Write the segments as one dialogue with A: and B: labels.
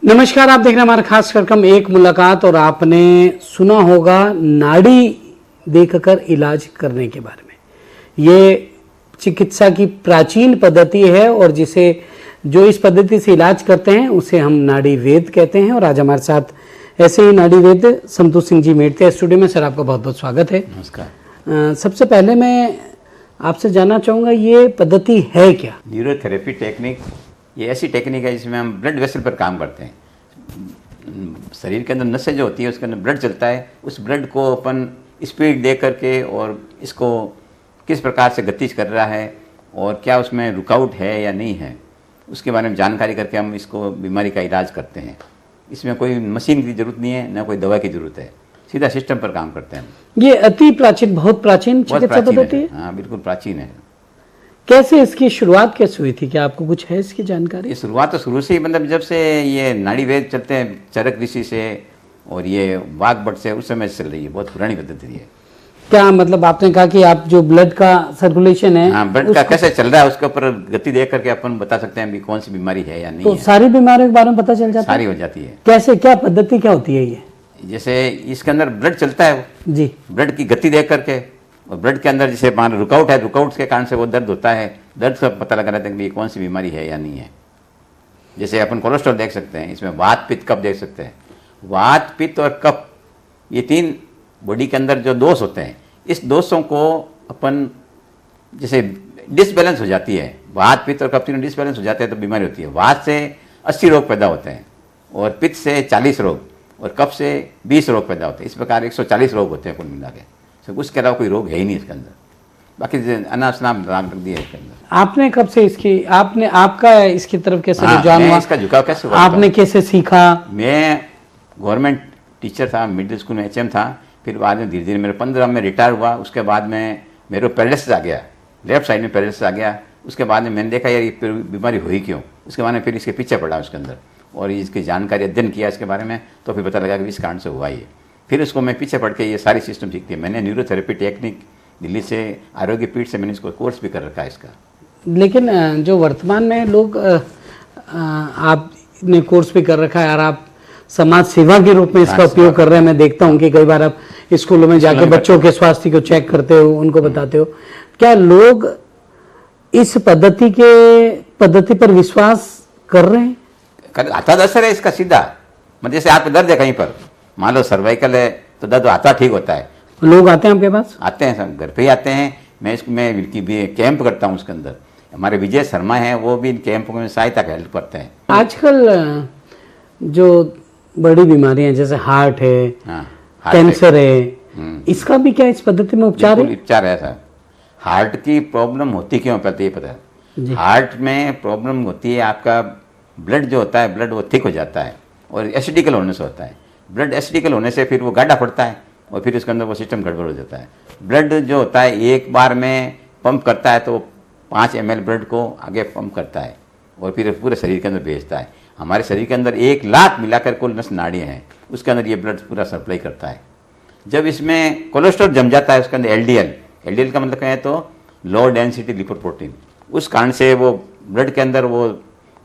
A: नमस्कार, आप देख रहे हैं हमारा खास कार्यक्रम एक मुलाकात। और आपने सुना होगा नाड़ी देखकर इलाज करने के बारे में। ये चिकित्सा की प्राचीन पद्धति है और जिसे जो इस पद्धति से इलाज करते हैं उसे हम नाड़ी वेद कहते हैं। और आज हमारे साथ ऐसे ही नाड़ी वेद संतोष सिंह जी मेड़ते हैं स्टूडियो में। सर, आपका बहुत बहुत स्वागत है।
B: नमस्कार।
A: सबसे पहले मैं आपसे जानना चाहूँगा, ये पद्धति है क्या?
B: न्यूरोथेरेपी टेक्निक ये ऐसी टेक्निक है जिसमें हम ब्लड वेसल पर काम करते हैं। शरीर के अंदर नसें जो होती है उसके अंदर ब्लड चलता है, उस ब्लड को अपन स्पीड दे करके और इसको किस प्रकार से गतिज कर रहा है और क्या उसमें रुकावट है या नहीं है, उसके बारे में जानकारी करके हम इसको बीमारी का इलाज करते हैं। इसमें कोई मशीन की ज़रूरत नहीं है, न कोई दवा की ज़रूरत है, सीधा सिस्टम पर काम करते हैं।
A: ये अति प्राचीन, बहुत प्राचीन चिकित्सा पद्धति है।
B: हाँ, बिल्कुल प्राचीन है।
A: कैसे इसकी शुरुआत कैसे हुई थी? क्या आपको कुछ है इसकी जानकारी?
B: ये शुरुआत तो शुरू से ही, मतलब जब से ये नाड़ी वेद चलते हैं चरक ऋषि से और ये वाघभट से, उस समय से चल रही है। बहुत पुरानी पद्धति है।
A: क्या मतलब आपने कहा कि आप जो ब्लड का सर्कुलेशन है,
B: हाँ, ब्लड का कैसे चल रहा है उसके ऊपर गति देख करके अपन बता सकते हैं भी कौन सी बीमारी है या नहीं
A: तो
B: है।
A: सारी बीमारियों के बारे में पता चल जाता है?
B: सारी हो जाती है।
A: कैसे, क्या पद्धति क्या होती है ये?
B: जैसे इसके अंदर ब्लड चलता है
A: जी,
B: ब्लड की गति देख करके, और ब्लड के अंदर जैसे मान रुकावट है, रुकावट के कारण से वो दर्द होता है, दर्द का पता लगा रहता है कि कौन सी बीमारी है या नहीं है। जैसे अपन कोलेस्ट्रॉल देख सकते हैं, इसमें वात पित्त कफ देख सकते हैं। वात पित्त और कफ ये तीन बॉडी के अंदर जो दोष होते हैं, इस दोषों को अपन जैसे डिसबैलेंस हो जाती है, वात पित्त और कफ तीनों डिसबैलेंस हो जाते हैं तो बीमारी होती है। वात से 80 रोग पैदा होते हैं और पित्त से 40 रोग और कफ से 20 रोग पैदा होते हैं। इस प्रकार 140 रोग होते हैं कुल मिला के। उसके अलावा कोई रोग है ही नहीं इसके अंदर, बाकी अनाज नाम रख दिया है इसके अंदर।
A: आपने कब से इसकी आपका इसकी तरफ कैसे रुझान हुआ?
B: इसका झुकाव कैसे हुआ?
A: आपने कैसे सीखा?
B: मैं गवर्नमेंट टीचर था, मिडिल स्कूल में एचएम था। फिर बाद में धीरे धीरे मेरे 15 में रिटायर हुआ। उसके बाद में मेरे को पैरालिसिस आ गया, लेफ्ट साइड में पैरालिसिस आ गया। उसके बाद में मैंने देखा यार ये बीमारी हुई क्यों। उसके बाद में फिर इसके पीछे पड़ा उसके अंदर और इसकी जानकारी अध्ययन किया इसके बारे में, तो फिर पता लगा कि इस कारण से हुआ ये। फिर उसको मैं पीछे पढ़ के ये सारी सिस्टम सीख लिया। मैंने न्यूरोथेरेपी टेक्निक दिल्ली से आरोग्य पीठ से मैंने इसको कोर्स भी कर रखा है इसका।
A: लेकिन जो वर्तमान में लोग आपने कोर्स भी कर रखा है और आप समाज सेवा के रूप में इसका उपयोग कर रहे हैं। मैं देखता हूँ कि कई बार आप स्कूलों में जाके बच्चों के स्वास्थ्य को चेक करते हो, उनको बताते हो। क्या लोग इस पद्धति पर विश्वास कर रहे हैं?
B: आता असर है इसका सीधा, मतलब जैसे आपको दर्द है कहीं पर, मान लो सर्वाइकल है तो दर्द आता ठीक होता है।
A: लोग आते हैं आपके पास?
B: आते हैं, सब घर पे ही आते हैं। मैं कैंप करता हूँ उसके अंदर। हमारे विजय शर्मा हैं, वो भी इन कैंप में सहायता का हेल्प करते हैं।
A: आजकल जो बड़ी बीमारियां जैसे हार्ट है,
B: हाँ,
A: कैंसर है, इसका भी क्या इस पद्धति में उपचार है?
B: उपचार है सर। हार्ट की प्रॉब्लम होती क्यों पहले ये पता है। हार्ट में प्रॉब्लम होती है, आपका ब्लड जो होता है, ब्लड वो थिक हो जाता है और एसिडिकल होने से होता है। ब्लड एसिडिकल होने से फिर वो गाढ़ा पड़ता है और फिर उसके अंदर वो सिस्टम गड़बड़ हो जाता है। ब्लड जो होता है एक बार में पंप करता है तो 5 ml ब्लड को आगे पंप करता है और फिर पूरे शरीर के अंदर भेजता है। हमारे शरीर के अंदर 1 लाख मिलाकर कुल नस नाड़ियाँ हैं, उसके अंदर ये ब्लड पूरा सप्लाई करता है। जब इसमें कोलेस्ट्रॉल जम जाता है उसके अंदर एलडीएल का मतलब क्या है तो लो डेंसिटी लिपोप्रोटीन, उस कारण से वो ब्लड के अंदर वो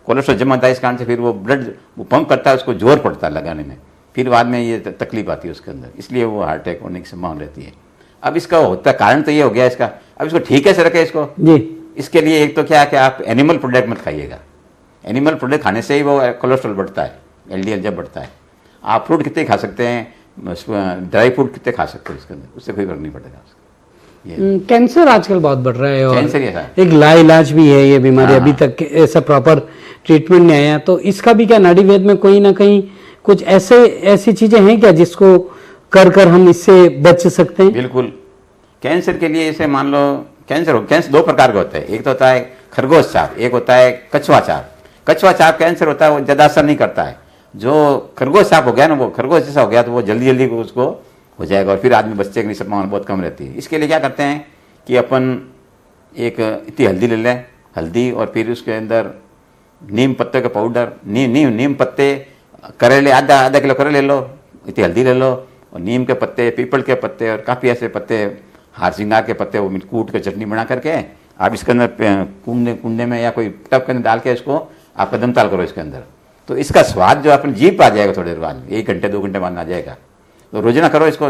B: कोलेस्ट्रॉल जम आता है। इस कारण से फिर वो ब्लड वो पंप करता है, उसको जोर पड़ता है लगाने में, फिर बाद में ये तकलीफ आती है उसके अंदर, इसलिए वो हार्ट अटैक होने की संभावना रहती है। अब इसका होता कारण तो ये हो गया इसका। अब इसको ठीक है से रखे इसको
A: जी।
B: इसके लिए एक तो क्या है कि आप एनिमल प्रोडक्ट मत खाइएगा। एनिमल प्रोडक्ट खाने से ही वो कोलेस्ट्रॉल बढ़ता है, एलडीएल जब बढ़ता है। आप फ्रूट कितने खा सकते हैं, ड्राई फ्रूट कितने खा सकते हैं उसके अंदर, उससे कोई फर्क नहीं पड़ेगा उसका।
A: कैंसर आजकल बहुत बढ़ रहा है और
B: कैंसर
A: एक लाइलाज भी है ये बीमारी।
B: हाँ,
A: अभी तक ऐसा प्रॉपर ट्रीटमेंट नहीं आया, तो इसका भी क्या नाड़ी वेद में कोई ना कहीं कुछ ऐसी चीजें हैं क्या जिसको कर हम इससे बच सकते हैं?
B: बिल्कुल। कैंसर के लिए जैसे मान लो कैंसर 2 प्रकार का होता है। एक तो होता है खरगोश चाप, एक होता है कछुआ चाप। कछुआ चाप कैंसर होता है, वो ज़्यादा असर नहीं करता है। जो खरगोश चाप हो गया ना, वो खरगोश जैसा हो गया तो वो जल्दी जल्दी उसको हो जाएगा और फिर आदमी बचने की संभावना बहुत कम रहती है। इसके लिए क्या करते हैं कि अपन एक इतनी हल्दी ले लें, हल्दी और फिर उसके अंदर नीम पत्ते का पाउडर, नीम पत्ते, करेले आधा किलो करेले ले लो, इतनी हल्दी ले लो और नीम के पत्ते, पीपल के पत्ते और काफ़ी ऐसे पत्ते, हार श्रृंगार के पत्ते, वो कूट के चटनी बना करके आप इसके अंदर कुंडे में या कोई टब के अंदर डाल के इसको आप कदम ताल करो इसके अंदर तो इसका स्वाद जो अपन जीभ पे आ जाएगा थोड़ी देर बाद, 1 घंटे 2 घंटे बाद आ जाएगा। तो रोजाना करो इसको,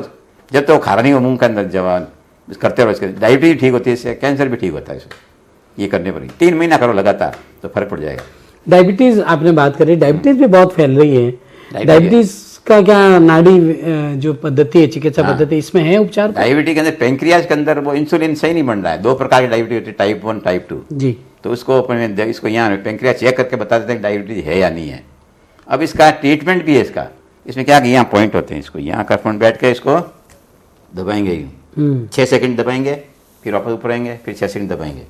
B: जब तो खाना नहीं हो मुंह के अंदर, जवान करते रहो। इसके डायबिटीज ठीक होती है, इससे कैंसर भी ठीक होता है इसको, ये करने पर 3 महीना करो लगातार तो फर्क पड़ जाएगा।
A: डायबिटीज आपने बात करी, डायबिटीज भी बहुत फैल रही है। डायबिटीज का क्या नाड़ी जो पद्धति है, चिकित्सा पद्धति, इसमें है उपचार?
B: डायबिटीज के अंदर पेंक्रियाज के अंदर वो इंसुलिन सही नहीं बन रहा है। 2 प्रकार की डायबिटीज होती है, टाइप 1 टाइप 2
A: जी।
B: तो उसको अपन इसको यहाँ पेंक्रियाज चेक करके बता देते हैं कि डायबिटीज है या नहीं है। अब इसका ट्रीटमेंट भी है इसका, इसमें क्या यहाँ पॉइंट होते हैं, इसको यहाँ कर्फन बैठ के इसको दबाएंगे, 6 सेकंड दबाएंगे, फिर वापस ऊपर आएंगे, फिर 6 सेकंड दबाएंगे।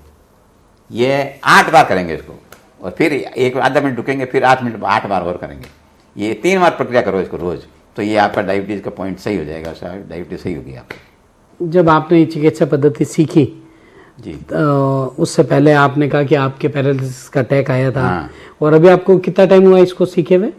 B: ये 8 बार करेंगे इसको, और फिर एक आधा मिनट रुकेंगे, फिर 8 मिनट 8 बार और करेंगे। ये 3 बार प्रक्रिया करो इसको रोज, तो ये आपका डायबिटीज का पॉइंट सही हो जाएगा, डायबिटीज सही होगी आपकी।
A: जब आपने ये चिकित्सा पद्धति सीखी
B: जी,
A: उससे पहले आपने कहा कि आपके पैरालिसिस का अटैक आया था।
B: हाँ।
A: और अभी आपको कितना टाइम हुआ इसको सीखे हुए?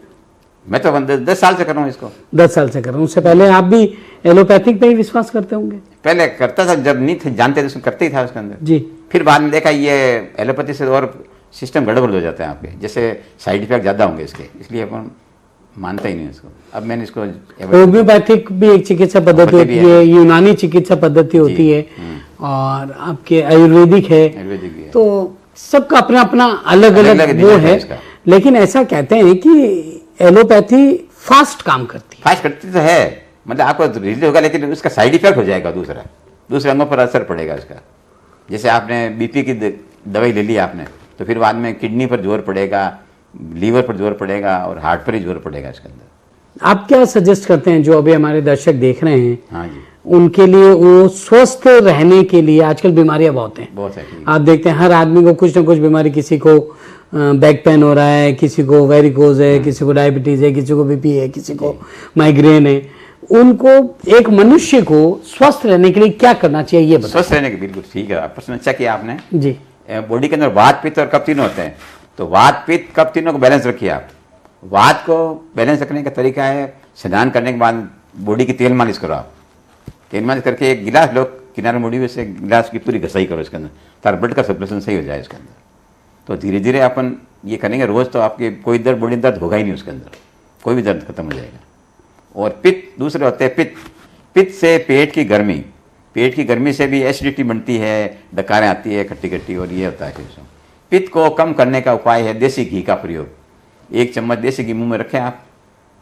B: मैं तो 10 साल से कर रहा हूँ इसको।
A: 10 साल से कर रहा हूँ। उससे पहले आप भी एलोपैथिक पे ही विश्वास करते होंगे?
B: पहले करता था, जब नहीं थे जानते थे करते ही था उसके अंदर
A: जी।
B: फिर बाद में देखा ये एलोपैथी से और सिस्टम गड़बड़ हो जाते हैं आपके, जैसे साइड इफेक्ट ज़्यादा होंगे इसके, इसलिए अपन मानता ही नहीं इसको। अब मैंने इसको
A: होम्योपैथिक भी एक चिकित्सा पद्धति होती है, यूनानी चिकित्सा पद्धति होती है, और आपके आयुर्वेदिक है,
B: आयुर्वेदिक भी है।
A: तो सबका अपना अपना अलग अलग वो है। लेकिन ऐसा कहते हैं कि एलोपैथी फास्ट काम करती है।
B: फास्ट करती तो है, मतलब आपको रिलीज होगा, लेकिन उसका साइड इफेक्ट हो जाएगा, दूसरे अंगों पर असर पड़ेगा इसका। जैसे आपने बीपी की दवाई ले ली आपने, तो फिर बाद में किडनी पर जोर पड़ेगा, लीवर पर जोर पड़ेगा, और हार्ट पर ही जोर पड़ेगा इसके अंदर।
A: आप क्या सजेस्ट करते हैं जो अभी हमारे दर्शक देख रहे हैं?
B: हाँ जी,
A: उनके लिए, वो स्वस्थ रहने के लिए, आजकल बीमारियां बहुत हैं,
B: बहुत है।
A: आप देखते हैं हर आदमी को कुछ ना कुछ बीमारी, किसी को बैक पेन हो रहा है, किसी को वेरिकोज है, किसी को डायबिटीज है, किसी को बीपी है, किसी को माइग्रेन है। उनको, एक मनुष्य को स्वस्थ रहने के लिए क्या करना चाहिए, ये बताइए।
B: स्वस्थ रहने के, बिल्कुल ठीक है, प्रश्न अच्छा किया आपने
A: जी।
B: बॉडी के अंदर वात पित्त और कफ तीनों होते हैं, तो वात पित्त कफ तीनों को बैलेंस रखिए आप। वात को बैलेंस रखने का तरीका है, स्नान करने के बाद बॉडी की तेल मालिश करो आप। तेल मालिश करके एक गिलास लो, किनारे मुड़ी हुए से गिलास की पूरी घसाई करो इसके अंदर, ताकि ब्लड का सर्कुलेशन सही हो जाए इसके अंदर। तो धीरे धीरे अपन ये करेंगे रोज, तो आपके कोई दर्द, बॉडी दर्द होगा ही नहीं उसके अंदर, कोई भी दर्द खत्म हो जाएगा। और पित्त दूसरे होते हैं पित्त। पित्त से पेट की गर्मी, पेट की गर्मी से भी एसिडिटी बनती है, डकारें आती है खट्टी खट्टी, और ये होता है। पित्त को कम करने का उपाय है देसी घी का प्रयोग। 1 चम्मच देसी घी मुंह में रखें आप,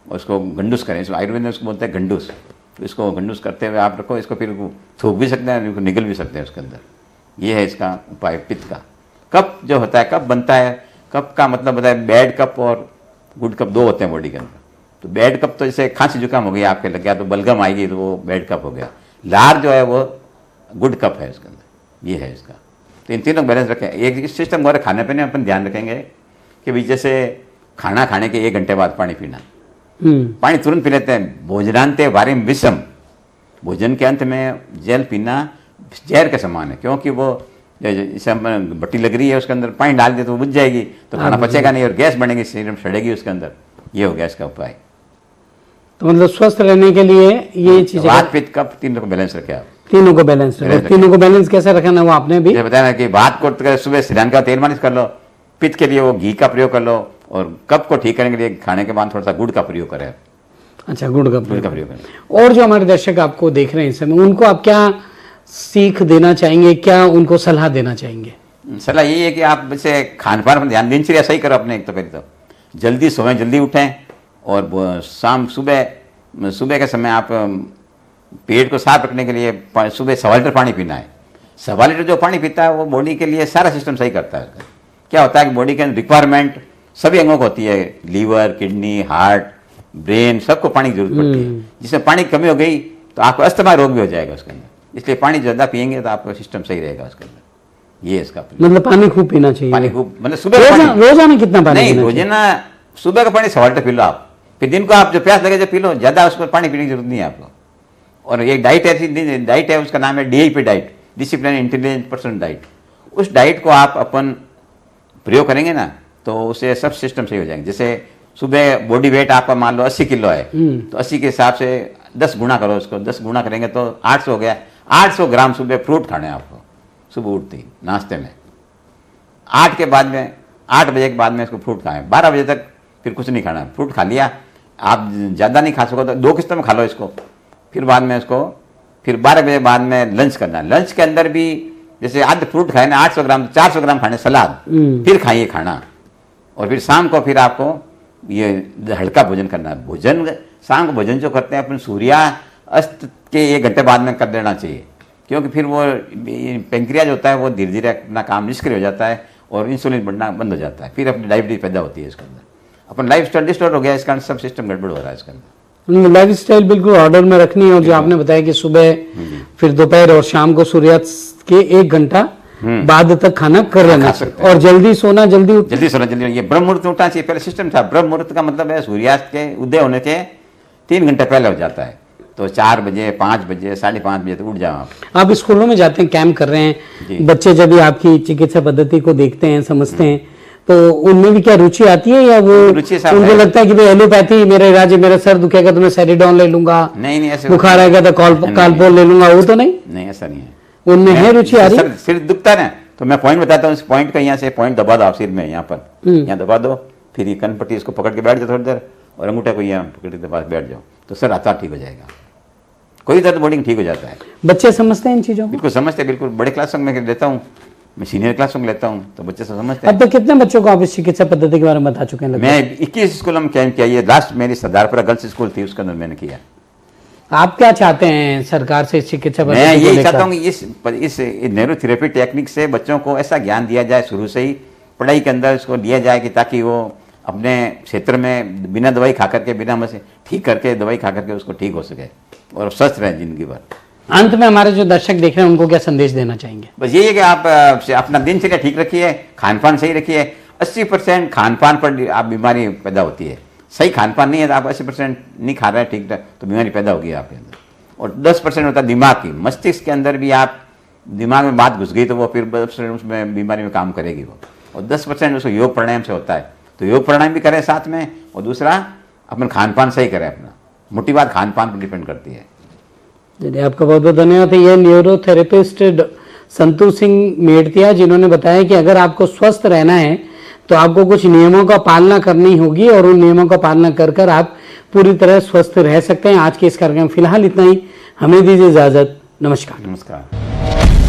B: और उसको गंडूस करें। इसको आयुर्वेद में उसको बोलते हैं गंडूस। तो इसको गंडूस करते हुए आप रखो इसको, फिर थूक भी सकते हैं, निगल भी सकते हैं उसके अंदर। ये है इसका उपाय पित्त का। कफ जो होता है, कफ बनता है, कफ का मतलब होता है बैड कफ और गुड कफ, 2 होते हैं बॉडी के अंदर। तो बैड कफ तो जैसे खांसी जुकाम हो गया आपके, लग गया तो बलगम आएगी, तो वो बैड कफ हो गया। लार जो है वो गुड कफ है उसके अंदर, ये है इसका। तो इन तीनों बैलेंस रखें। एक सिस्टम और खाने पीने अपन ध्यान रखेंगे कि भाई जैसे खाना खाने के 1 घंटे बाद पानी पीना, पानी तुरंत पी लेते हैं। भोजनांते वारिम विषम, भोजन के अंत में जल पीना जहर के समान है, क्योंकि वो जैसे भट्टी लग रही है उसके अंदर पानी डाल दे तो बुझ जाएगी, तो खाना पचेगा नहीं और गैस बनेगी, शरीर में सड़ेगी उसके अंदर। ये हो गया इसका उपाय।
A: तो मतलब स्वस्थ रहने के लिए ये चीजें,
B: वात पित्त कफ तीनों को बैलेंस रखे आप।
A: तीनों को बैलेंस रखें। तीनों को बैलेंस कैसे रखना है वो आपने भी
B: बताया कि वात को सुबह सिरन का तेल मालिश कर लो, पित्त के लिए वो घी का प्रयोग कर लो, और कफ को ठीक करने के लिए खाने के बाद थोड़ा सा गुड़ का प्रयोग करें।
A: अच्छा, गुड़ का
B: प्रयोग करें।
A: और जो हमारे दर्शक आपको देख रहे हैं इस समय, उनको आप क्या सीख देना चाहेंगे, क्या उनको सलाह देना चाहेंगे?
B: सलाह यही है कि आप जैसे खान पान पर ध्यान, दिनचर्या सही करो अपने। एक तो पहले तो जल्दी सोएं, जल्दी उठें, और शाम सुबह के समय आप पेट को साफ रखने के लिए सुबह 1.25 लीटर पानी पीना है। 1.25 लीटर जो पानी पीता है वो बॉडी के लिए सारा सिस्टम सही करता है। क्या होता है कि बॉडी के रिक्वायरमेंट सभी अंगों को होती है, लीवर, किडनी, हार्ट, ब्रेन, सबको पानी की जरूरत पड़ती है। जिसमें पानी की कमी हो गई तो आपको अस्थमा रोग भी हो जाएगा उसके अंदर। इसलिए पानी ज़्यादा पियेंगे तो आपका सिस्टम सही रहेगा उसके अंदर। ये इसका
A: मतलब पानी खूब पीना चाहिए।
B: पानी खूब, मतलब सुबह
A: रोजाना कितना पानी?
B: नहीं, रोजाना सुबह का पानी 1.25 लीटर पी लो आप, फिर दिन को आप जो प्यास लगे जो पी लो, ज़्यादा उसको पानी पीने की जरूरत नहीं है आपको। और एक डाइट ऐसी डाइट है, उसका नाम है DIP diet, discipline intelligent person diet. उस डाइट को आप अपन प्रयोग करेंगे ना, तो उससे सब सिस्टम सही हो जाएंगे। जैसे सुबह बॉडी वेट आपका मान लो 80 किलो है, तो 80 के हिसाब से 10 गुना करो उसको, 10 गुना करेंगे तो 800 हो गया। 800 ग्राम सुबह फ्रूट खाने हैं आपको, सुबह उठते ही नाश्ते में। 8 बजे के बाद में इसको फ्रूट खाएं। 12 बजे तक फिर कुछ नहीं खाना, फ्रूट खा लिया, आप ज़्यादा नहीं खा सको तो 2 किस्तों में खा लो इसको, फिर बाद में इसको फिर 12 बजे बाद में लंच करना। लंच के अंदर भी जैसे आध फ्रूट खाए ना 800 ग्राम 400 ग्राम खाने सलाद, फिर खाइए खाना, और फिर शाम को फिर आपको ये हल्का भोजन करना है। भोजन शाम को भोजन जो करते हैं अपन सूर्यास्त के 1 घंटे बाद में कर देना चाहिए, क्योंकि फिर वो पेंक्रियाज होता है वो धीरे धीरे अपना काम निष्क्रिय हो जाता है और इंसुलिन बढ़ना बंद हो जाता है, फिर अपनी डायबिटीज पैदा होती है इसके अंदर। अपन लाइफ स्टाइल डिस्टर्ब हो गया, इसका सब सिस्टम गड़बड़ हो रहा है इसके अंदर।
A: लाइफ स्टाइल बिल्कुल ऑर्डर में रखनी है, और जो आपने बताया कि सुबह फिर दोपहर और शाम को सूर्यास्त के 1 घंटा बाद तक खाना कर लेना चाहिए, और जल्दी सोना जल्दी
B: सोना जल्दी। ये ब्रह्म मुहूर्त उठना चाहिए, पहले सिस्टम था। ब्रह्म मुहूर्त का मतलब है सूर्यास्त के उदय होने के 3 घंटे पहले हो जाता है, तो 4 बजे 5 बजे 5:30 बजे तक उठ जाओ
A: आप स्कूलों में जाते हैं, कैंप कर रहे हैं, बच्चे जब भी आपकी चिकित्सा पद्धति को देखते हैं समझते हैं, तो उनमें भी क्या रुचि आती है, या वो उनको लगता है कि भाई एलोपैथी मेरा इलाज है, मेरा सर दुखेगा तो मैं सेरिडॉन ले लूंगा,
B: नहीं ऐसे
A: बुखार आएगा तो कालपोल ले लूंगा, वो तो नहीं
B: ऐसा नहीं है।
A: उनमें है रुचि आ रही।
B: सिर दुखता है ना, तो मैं पॉइंट बताता हूँ, इस पॉइंट का यहाँ से पॉइंट दबा दो आप सिर में, यहाँ पर यहाँ दबा दो, फिर ये कनपट्टी इसको पकड़ के बैठ जाओ थोड़ी देर, और अंगूठा को यहाँ पकड़ के पास बैठ जाओ, तो सर आता ठीक हो जाएगा, कोई दर्द बॉडी ठीक हो जाता है।
A: बच्चे समझते हैं इन चीजों को?
B: बिल्कुल समझते हैं, बिल्कुल। बड़े क्लासों में लेता हूँ मैं, सीनियर क्लासों में लेता हूँ, तो बच्चे सब समझते हैं।
A: अब तक कितने बच्चों को आप इस चिकित्सा पद्धति के बारे में बता चुके हैं?
B: मैं 21 स्कूलों में कैंप किया, ये लास्ट मेरी सरदारपुरा गर्ल्स स्कूल थी, उसके अंदर मैंने किया।
A: आप क्या चाहते हैं सरकार से चिकित्सा पद्धति?
B: मैं यही चाहता हूँ कि इस न्यूरोथेरेपी टेक्निक से बच्चों को ऐसा ज्ञान दिया जाए शुरू से ही, पढ़ाई के अंदर इसको लिया जाए, कि ताकि वो अपने क्षेत्र में बिना दवाई खा करके, बिना मसे ठीक करके दवाई खा करके उसको ठीक हो सके और स्वस्थ रहे जिंदगी भर। अंत
A: में हमारे जो दर्शक देख रहे हैं उनको क्या संदेश देना चाहेंगे?
B: बस यही है कि आप अपना दिनचर्या ठीक रखिए, खान पान सही रखिए। 80% खान पान पर आप बीमारी पैदा होती है। सही खान पान नहीं है तो आप 80% नहीं खा रहे हैं ठीक ठाक, तो बीमारी पैदा होगी आपके अंदर। और 10% होता है दिमाग की, मस्तिष्क के अंदर भी आप दिमाग में बात घुस गई तो वो फिर 10% उसमें बीमारी में काम करेगी वो, और 10% उसको योग प्राणायाम से होता है। तो योग प्राणायाम भी करें साथ में, और दूसरा अपन खान पान सही करें अपना। मोटी बात खान पान पर डिपेंड करती है।
A: चलिए, आपका बहुत बहुत धन्यवाद। ये न्यूरोथेरेपिस्ट संतू सिंह मेड़तिया, जिन्होंने बताया कि अगर आपको स्वस्थ रहना है तो आपको कुछ नियमों का पालना करनी होगी, और उन नियमों का पालना कर कर आप पूरी तरह स्वस्थ रह सकते हैं। आज के इस कार्यक्रम फिलहाल इतना ही, हमें दीजिए इजाजत। नमस्कार।
B: नमस्कार।